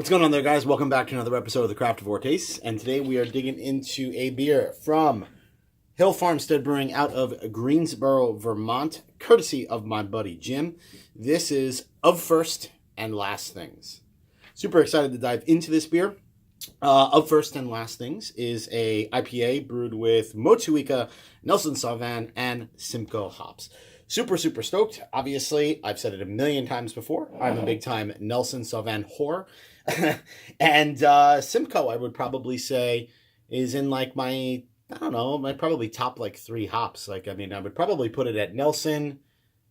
What's going on there, guys? Welcome back to another episode of the Craftavore Tastes, and today we are digging into a beer from Farmstead Brewing out of Greensboro, Vermont, courtesy of my buddy Jim. This is Of First and Last Things. Super excited to dive into this beer. Of First and Last Things is a IPA brewed with Motueka, Nelson Sauvin, and Simcoe hops. Super stoked. Obviously, I've said it a million times before. I'm a big time Nelson Sauvin whore. And Simcoe, I would probably say, is in like my probably top like 3 hops. I would probably put it at Nelson,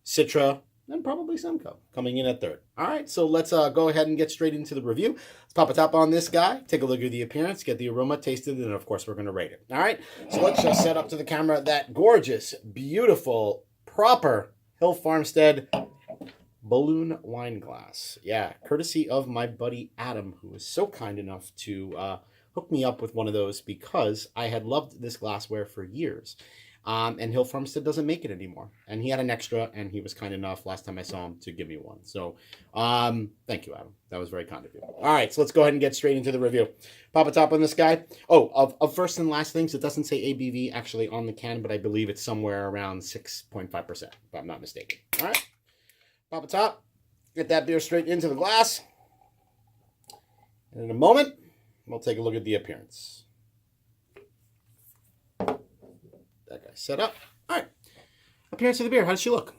Citra, and probably Simcoe coming in at 3rd. All right, so let's go ahead and get straight into the review. Let's pop a top on this guy, take a look at the appearance, get the aroma, taste it, and of course we're going to rate it. All right, so let's just set up to the camera that gorgeous, beautiful, proper Farmstead balloon wine glass. Yeah, courtesy of my buddy Adam, who was so kind enough to hook me up with one of those because I had loved this glassware for years. And Farmstead doesn't make it anymore. And he had an extra, and he was kind enough last time I saw him to give me one. So thank you, Adam. That was very kind of you. All right, so let's go ahead and get straight into the review. Pop a top on this guy. Of First and Last Things, it doesn't say ABV actually on the can, but I believe it's somewhere around 6.5%, if I'm not mistaken. All right. Pop a top, get that beer straight into the glass. And in a moment, we'll take a look at the appearance. That guy set up. All right. Appearance of the beer. How does she look?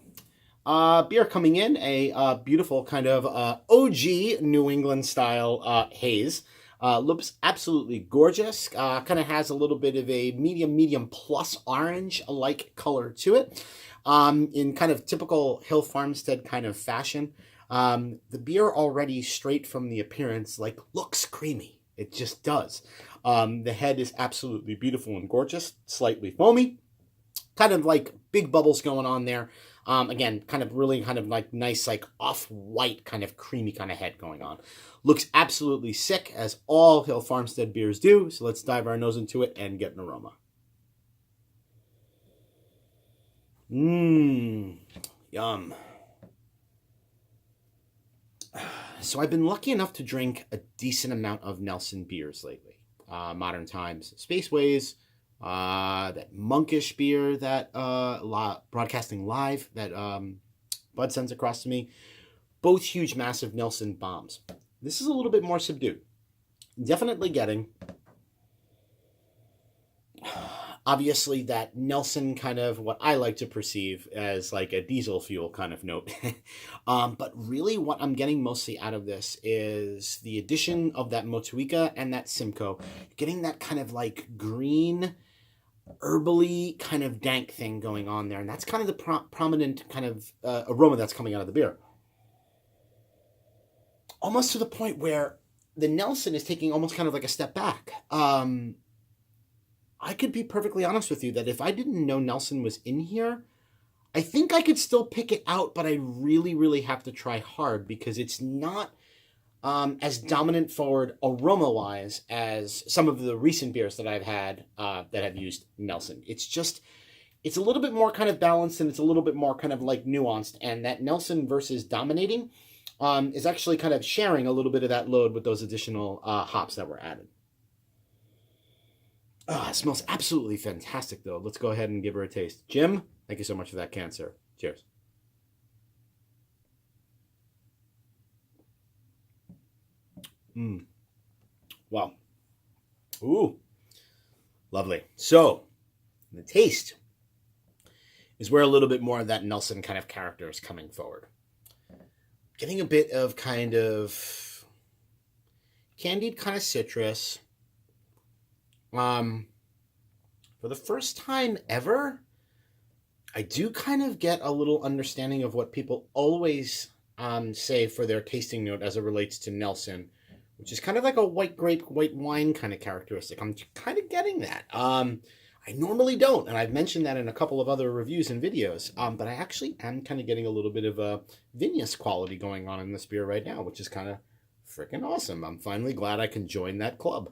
Beer coming in, a beautiful kind of OG New England style haze. Looks absolutely gorgeous. Kind of has a little bit of a medium plus orange-like color to it. In kind of typical Farmstead kind of fashion. The beer already straight from the appearance looks creamy. It just does. The head is absolutely beautiful and gorgeous, slightly foamy, kind of like big bubbles going on there. Again, really nice, off-white kind of creamy kind of head going on. Looks absolutely sick, as all Farmstead beers do. So let's dive our nose into it and get an aroma. Yum. So I've been lucky enough to drink a decent amount of Nelson beers lately. Modern Times Spaceways, that monkish beer that Broadcasting Live that Bud sends across to me. Both huge, massive Nelson bombs. This is a little bit more subdued. Definitely getting, obviously, that Nelson kind of what I like to perceive as like a diesel fuel kind of note. But really what I'm getting mostly out of this is the addition of that Motueka and that Simcoe. Getting that kind of like green, herbally kind of dank thing going on there. And that's kind of the prominent kind of aroma that's coming out of the beer. Almost to the point where the Nelson is taking almost kind of like a step back. I could be perfectly honest with you that if I didn't know Nelson was in here, I think I could still pick it out, but I really have to try hard because it's not as dominant forward aroma-wise as some of the recent beers that I've had that have used Nelson. It's a little bit more kind of balanced and it's a little bit more kind of like nuanced, and that Nelson versus dominating is actually kind of sharing a little bit of that load with those additional hops that were added. It smells absolutely fantastic, though. Let's go ahead and give her a taste. Jim, thank you so much for that can, sir. Cheers. Wow. Ooh. Lovely. So, the taste is where a little bit more of that Nelson kind of character is coming forward. Getting a bit of kind of candied kind of citrus. For the first time ever, I do kind of get a little understanding of what people always say for their tasting note as it relates to Nelson, which is kind of like a white grape, white wine kind of characteristic. I'm kind of getting that. I normally don't, and I've mentioned that in a couple of other reviews and videos, but I actually am kind of getting a little bit of a vinous quality going on in this beer right now, which is kind of freaking awesome. I'm finally glad I can join that club.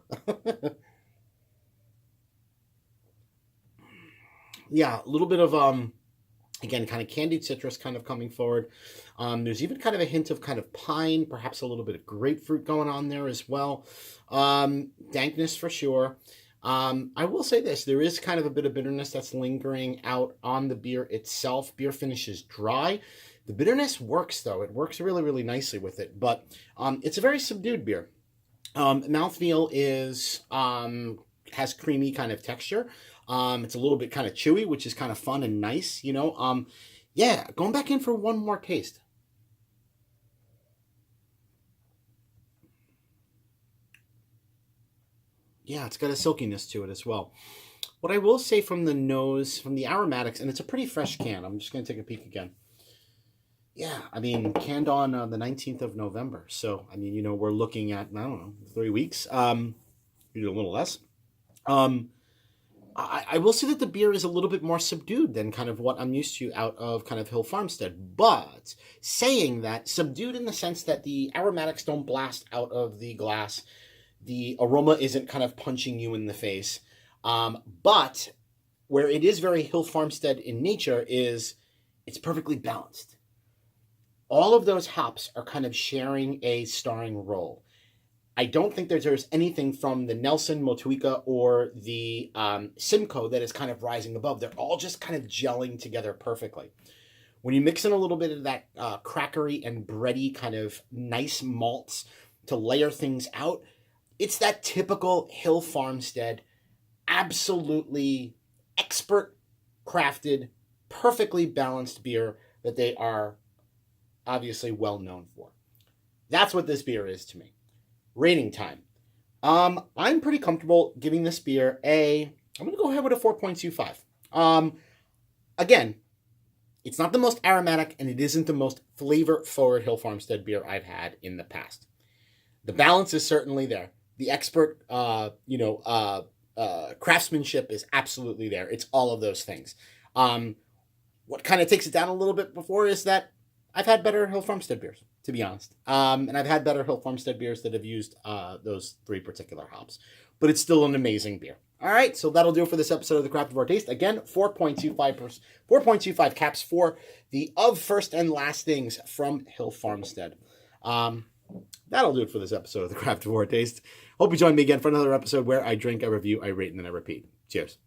Yeah, a little bit of Again, kind of candied citrus kind of coming forward. There's even kind of a hint of kind of pine, perhaps a little bit of grapefruit going on there as well. Dankness for sure. I will say this, there is kind of a bit of bitterness that's lingering out on the beer itself. Beer finishes dry. The bitterness works, though. It works really, really nicely with it. But it's a very subdued beer. Mouthfeel is has creamy kind of texture. It's a little bit kind of chewy, which is kind of fun and nice, you know. Yeah, going back in for one more taste. Yeah, it's got a silkiness to it as well. What I will say from the nose, from the aromatics, and it's a pretty fresh can. I'm just going to take a peek again. Yeah, I mean, canned on the 19th of November. So, I mean, you know, we're looking at, I don't know, 3 weeks, maybe a little less. I will say that the beer is a little bit more subdued than kind of what I'm used to out of kind of Hill Farmstead. But saying that, subdued in the sense that the aromatics don't blast out of the glass. The aroma isn't kind of punching you in the face. But where it is very Hill Farmstead in nature is it's perfectly balanced. All of those hops are kind of sharing a starring role. I don't think there's anything from the Nelson, Motueka, or the Simcoe that is kind of rising above. They're all just kind of gelling together perfectly. When you mix in a little bit of that crackery and bready kind of nice malts to layer things out, it's that typical Hill Farmstead, absolutely expert crafted, perfectly balanced beer that they are obviously well known for. That's what this beer is to me. Rating time. I'm pretty comfortable giving this beer I'm going to go ahead with a 4.25. Again, it's not the most aromatic and it isn't the most flavor-forward Hill Farmstead beer I've had in the past. The balance is certainly there. The expert, craftsmanship is absolutely there. It's all of those things. What kind of takes it down a little bit before is that I've had better Hill Farmstead beers, to be honest. And I've had better Hill Farmstead beers that have used those 3 particular hops. But it's still an amazing beer. All right, so that'll do it for this episode of the Craftavore Taste. Again, 4.25 caps for the Of First and Last Things from Hill Farmstead. That'll do it for this episode of the Craftavore Taste. Hope you join me again for another episode where I drink, I review, I rate, and then I repeat. Cheers.